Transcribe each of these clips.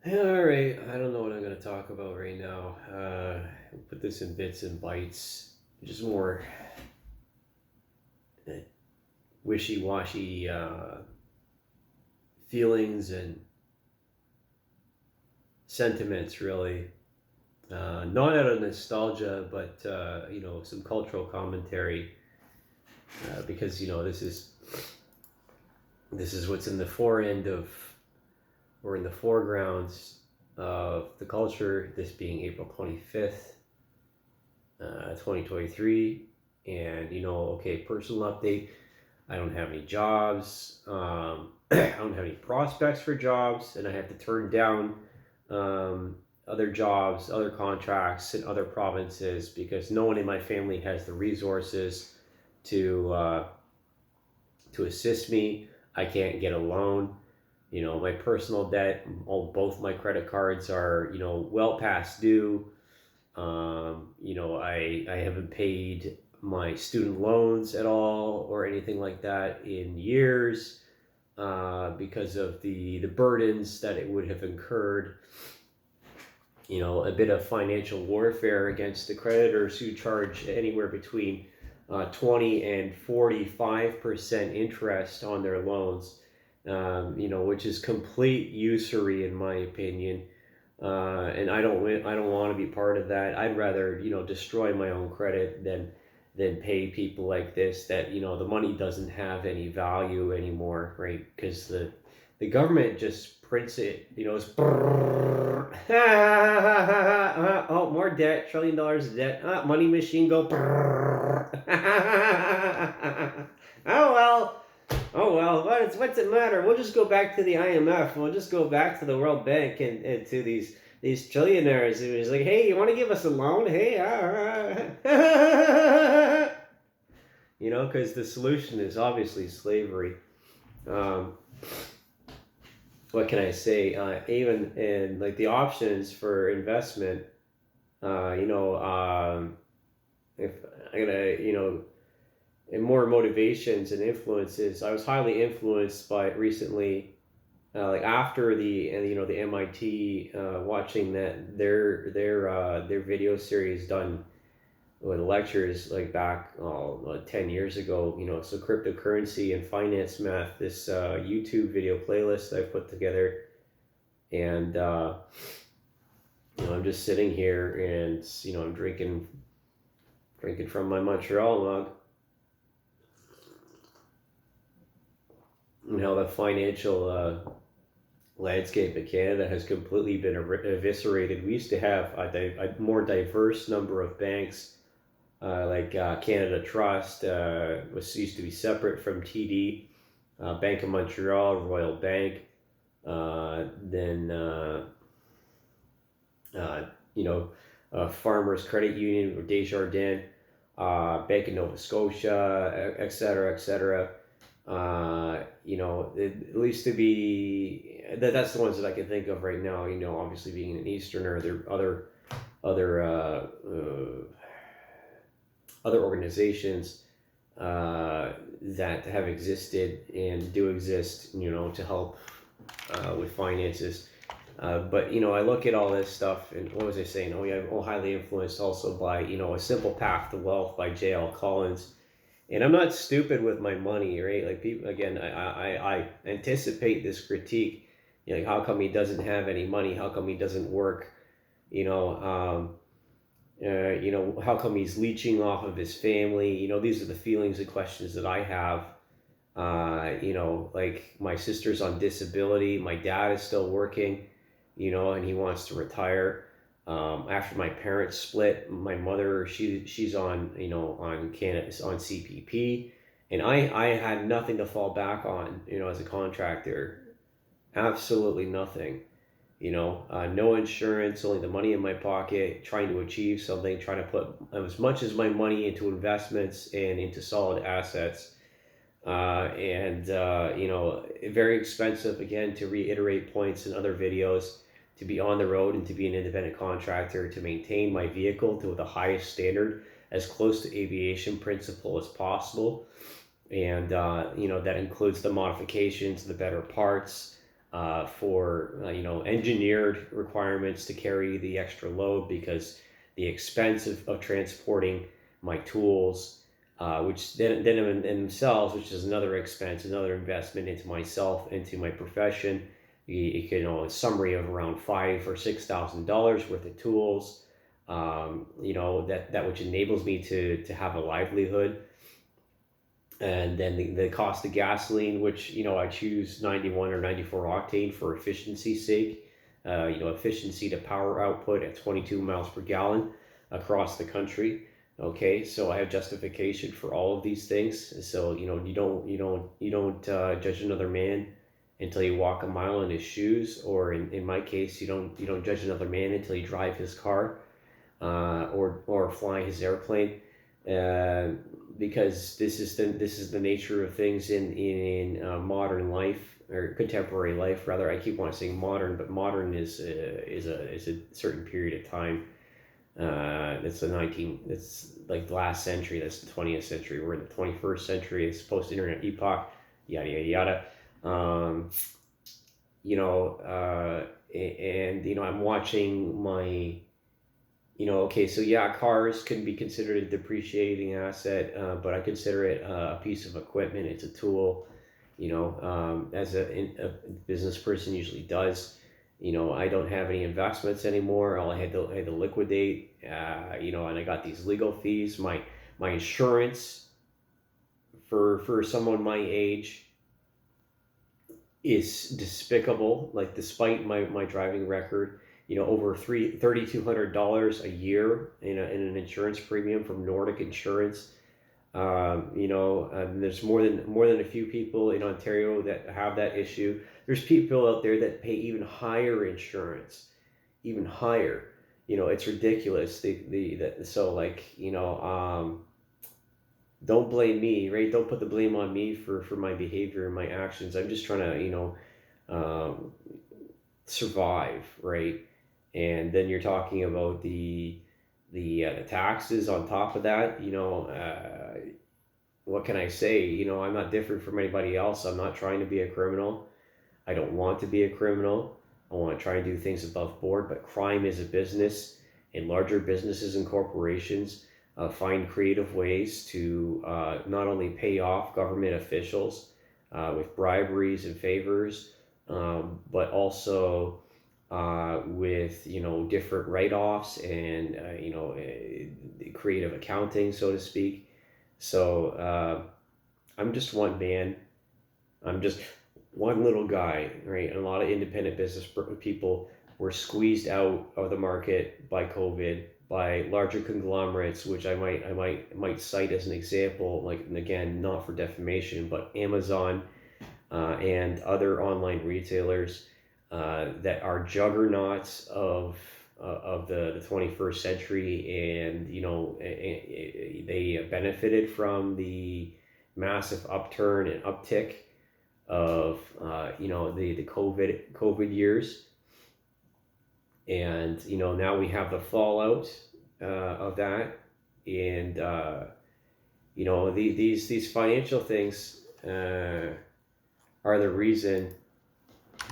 All right, I don't know what I'm going to talk about right now. I'll put this in bits and bytes, just more uh, wishy-washy feelings and sentiments, really. Not out of nostalgia, but some cultural commentary, because this is what's in the forend of, or in the foregrounds of the culture. This being April 25th, 2023. And, okay, personal update. I don't have any jobs. I don't have any prospects for jobs, and I have to turn down other jobs, other contracts in other provinces because no one in my family has the resources to to assist me. I can't get a loan. My personal debt, both my credit cards are well past due. I haven't paid my student loans at all or anything like that in years because of the burdens that it would have incurred. A bit of financial warfare against the creditors who charge anywhere between 20 and 45% interest on their loans, which is complete usury in my opinion. And I don't want to be part of that. I'd rather destroy my own credit than pay people like this that the money doesn't have any value anymore, right? Because the government just prints it. It's oh, more debt, $1 trillion of debt. Money machine go. Oh well. Oh well, what's it matter? We'll just go back to the IMF. We'll just go back to the World Bank and to these trillionaires who is like, hey, you want to give us a loan? Hey, because the solution is obviously slavery. Um, what can I say? Even in like the options for investment, if I'm gonna, and more motivations and influences. I was highly influenced by it recently, like after the MIT watching their video series done with lectures like back 10 years ago. So cryptocurrency and finance math. This YouTube video playlist I put together, and I'm just sitting here and I'm drinking from my Montreal mug. How the financial landscape of Canada has completely been eviscerated. We used to have a more diverse number of banks, like Canada Trust used to be separate from TD, Bank of Montreal, Royal Bank, then Farmers Credit Union or Desjardins, Bank of Nova Scotia, et cetera, et cetera. At least to be that's the ones that I can think of right now. Obviously being an Easterner, there are other organizations that have existed and do exist, to help with finances. But I look at all this stuff, and what was I saying? Oh yeah, I'm highly influenced also by A Simple Path to Wealth by J.L. Collins. And I'm not stupid with my money, right? Like people, again, I anticipate this critique. Like how come he doesn't have any money? How come he doesn't work? How come he's leeching off of his family? These are the feelings and questions that I have. Like my sister's on disability. My dad is still working, and he wants to retire. After my parents split, my mother she's on on Canada on CPP, and I had nothing to fall back on as a contractor, absolutely nothing. No insurance, only the money in my pocket, trying to achieve something, trying to put as much as my money into investments and into solid assets. Very expensive, again, to reiterate points in other videos, to be on the road and to be an independent contractor, to maintain my vehicle to the highest standard, as close to aviation principle as possible. And, that includes the modifications, the better parts, for engineered requirements to carry the extra load, because the expense of transporting my tools, which then in themselves, which is another expense, another investment into myself, into my profession. You can, a summary of around $5,000 or $6,000 worth of tools, that which enables me to have a livelihood. And then the cost of gasoline, which I choose 91 or 94 octane for efficiency's sake. Efficiency to power output at 22 miles per gallon across the country. Okay, so I have justification for all of these things. So you don't judge another man until you walk a mile in his shoes, or in my case, you don't judge another man until you drive his car, or fly his airplane. Uh, because this is the nature of things in modern life, or contemporary life rather. I keep wanting to say modern, but modern is a certain period of time. It's like the last century. That's the 20th century. We're in the 21st century. It's post-internet epoch. Yada yada yada. And I'm watching my. Okay, so yeah, cars can be considered a depreciating asset, but I consider it a piece of equipment. It's a tool, as a business person usually does. I don't have any investments anymore. I had to liquidate, and I got these legal fees. My insurance for someone my age is despicable. Like, despite my driving record, over $3,200 a year in an insurance premium from Nordic Insurance. There's more than a few people in Ontario that have that issue. There's people out there that pay even higher insurance, even higher. It's ridiculous. Don't blame me, right? Don't put the blame on me for my behavior and my actions. I'm just trying to survive, right? And then you're talking about the taxes on top of that. What can I say? I'm not different from anybody else. I'm not trying to be a criminal. I don't want to be a criminal. I want to try and do things above board. But crime is a business, and larger businesses and corporations find creative ways to not only pay off government officials with briberies and favors, but also with different write-offs and creative accounting, so to speak. So I'm just one man. I'm just one little guy, right? And a lot of independent business people were squeezed out of the market by COVID, by larger conglomerates, which I might cite as an example. Like, and again, not for defamation, but Amazon and other online retailers that are juggernauts of the 21st century, and they benefited from the massive upturn and uptick of the COVID years, and now we have the fallout of that, and these financial things are the reason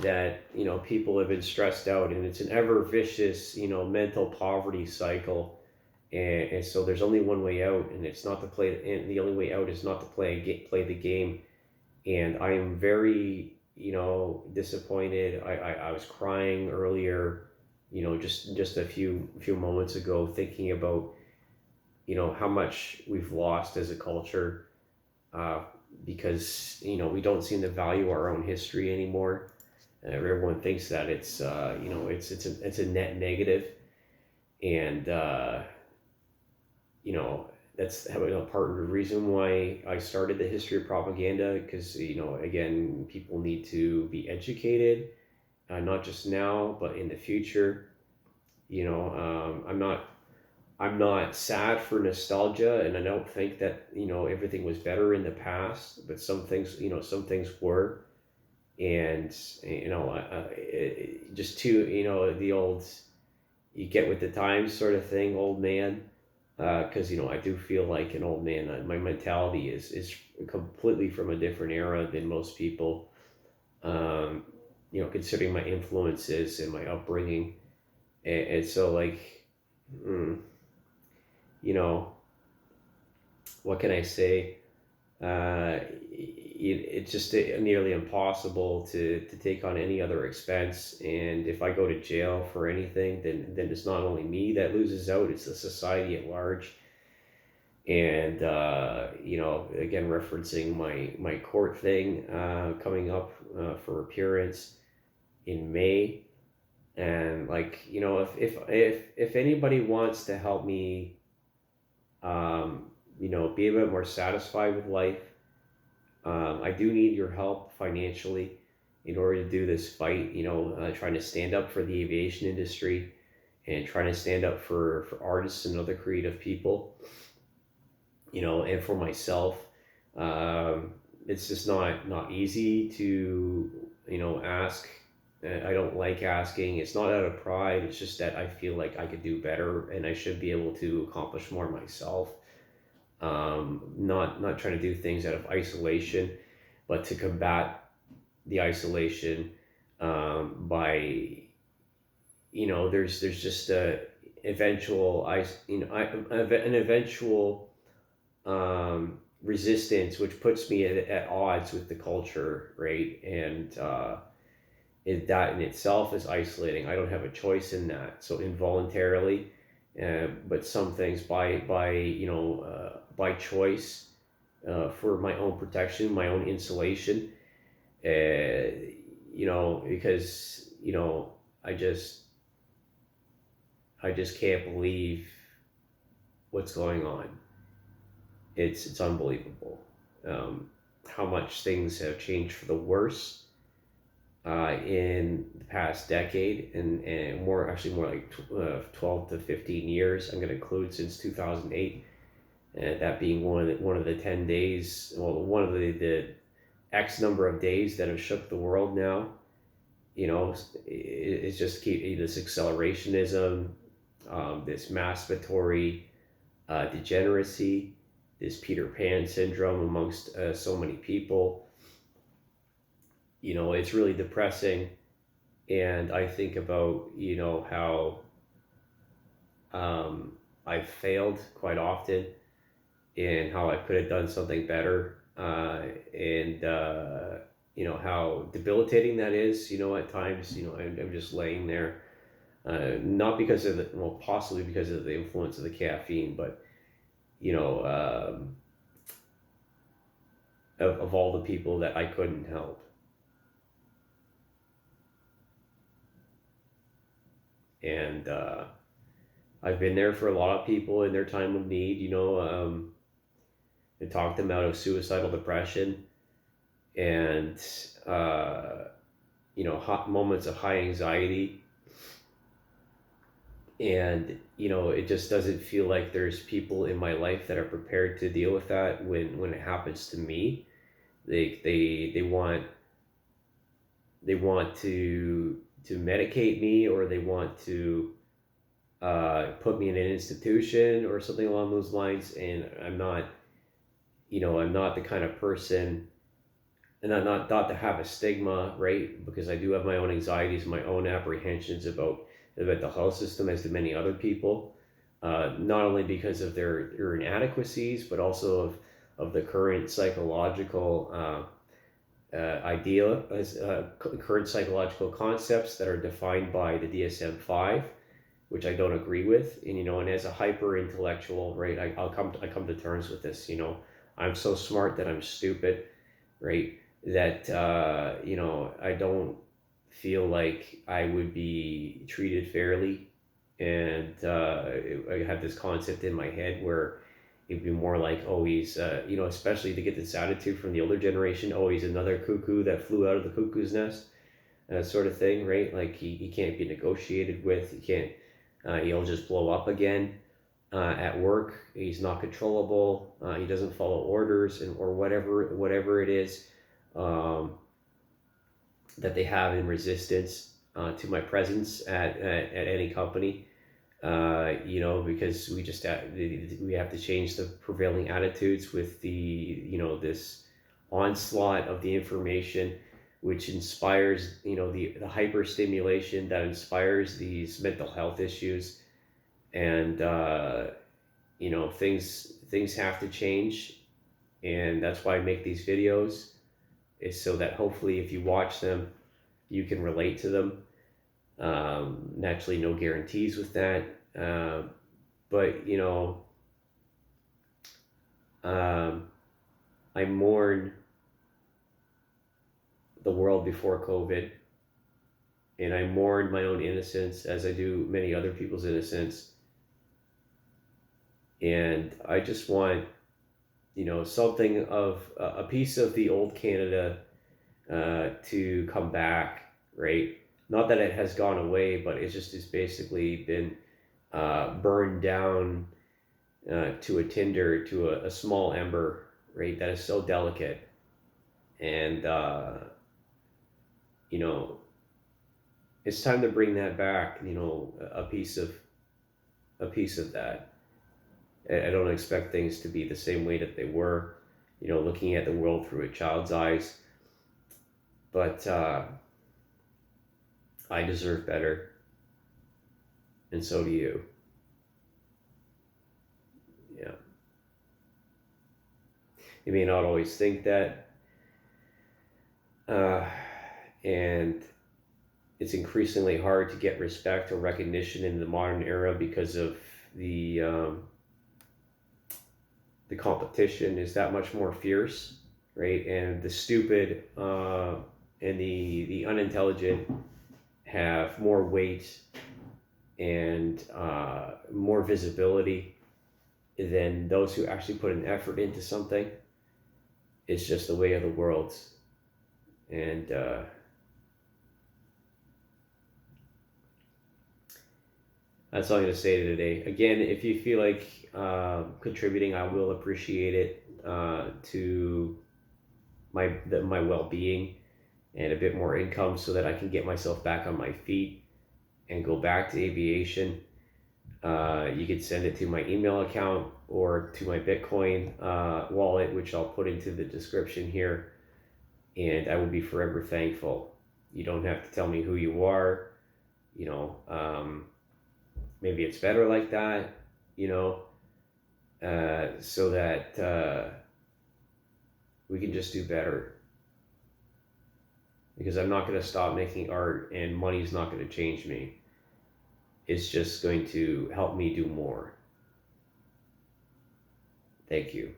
that people have been stressed out, and it's an ever vicious mental poverty cycle, and so there's only one way out, and it's not to play, and the only way out is not to play the game. And I am very disappointed. I was crying earlier, just a few moments ago, thinking about how much we've lost as a culture, because we don't seem to value our own history anymore. Everyone thinks that it's it's a net negative, and that's part of the reason why I started the history of propaganda, because again, people need to be educated, not just now but in the future. I'm not sad for nostalgia, and I don't think that everything was better in the past, but some things were. And just to the old, you get with the times sort of thing, old man, because I do feel like an old man. My mentality is completely from a different era than most people. considering my influences and my upbringing. And so, like, mm, you know, what can I say? It's just nearly impossible to take on any other expense. And if I go to jail for anything, then it's not only me that loses out; it's the society at large. And again, referencing my court thing coming up for appearance in May. And like, if anybody wants to help me, be a bit more satisfied with life, I do need your help financially in order to do this fight. Trying to stand up for the aviation industry and trying to stand up for artists and other creative people. And for myself, it's just not easy to ask. I don't like asking. It's not out of pride. It's just that I feel like I could do better and I should be able to accomplish more myself. Not trying to do things out of isolation, but to combat the isolation by there's just a eventual an eventual resistance, which puts me at odds with the culture, right? And that in itself is isolating. I don't have a choice in that. So involuntarily, but some things by choice, for my own protection, my own insulation. Because I just can't believe what's going on. It's unbelievable how much things have changed for the worse in the past decade, and more like 12 to 15 years. I'm going to include since 2008, and that being one of the 10 days, well, one of the X number of days that have shook the world now. It's just this accelerationism, this masturbatory degeneracy, this Peter Pan syndrome amongst so many people. It's really depressing. And I think about, how I've failed quite often and how I could have done something better. And how debilitating that is, at times, I'm just laying there, not because of possibly because of the influence of the caffeine, but of all the people that I couldn't help. And I've been there for a lot of people in their time of need, and talked them out of suicidal depression and, hot moments of high anxiety. And it just doesn't feel like there's people in my life that are prepared to deal with that when it happens to me. They want to medicate me, or they want to put me in an institution or something along those lines. And I'm not the kind of person, and I'm not to have a stigma, right? Because I do have my own anxieties, my own apprehensions about the mental health system, as do many other people, not only because of their inadequacies, but also of the current psychological current psychological concepts that are defined by the DSM-5, which I don't agree with. And as a hyper intellectual, right, I come to terms with this. I'm so smart that I'm stupid, right? That I don't feel like I would be treated fairly. And I have this concept in my head where it'd be more like, oh, he's especially to get this attitude from the older generation, oh, he's another cuckoo that flew out of the cuckoo's nest, sort of thing, right? Like he can't be negotiated with. He can't. He'll just blow up again at work. He's not controllable. He doesn't follow orders, or whatever it is that they have in resistance to my presence at any company. Because we have to change the prevailing attitudes with the this onslaught of the information which inspires, the hyper stimulation that inspires these mental health issues. And things have to change, and that's why I make these videos, is so that hopefully if you watch them, you can relate to them. Naturally, no guarantees with that, but I mourn the world before COVID, and I mourn my own innocence as I do many other people's innocence. And I just want, something of a piece of the old Canada to come back, right? Not that it has gone away, but it just has basically been burned down to a tinder, to a small ember, right? That is so delicate. And, it's time to bring that back, a piece of that. I don't expect things to be the same way that they were, looking at the world through a child's eyes. But I deserve better, and so do you. Yeah. You may not always think that, and it's increasingly hard to get respect or recognition in the modern era because of the competition is that much more fierce, right? And the stupid and the unintelligent have more weight and more visibility than those who actually put an effort into something. It's just the way of the world. And that's all I'm going to say today. Again, if you feel like contributing, I will appreciate it to my well-being and a bit more income so that I can get myself back on my feet and go back to aviation. You could send it to my email account or to my Bitcoin wallet, which I'll put into the description here, and I will be forever thankful. You don't have to tell me who you are, maybe it's better like that, so that we can just do better. Because I'm not going to stop making art, and money's not going to change me. It's just going to help me do more. Thank you,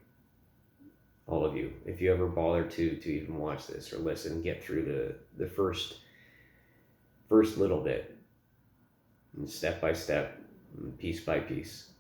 all of you. If you ever bother to even watch this or listen, get through the first little bit, and step by step, piece by piece.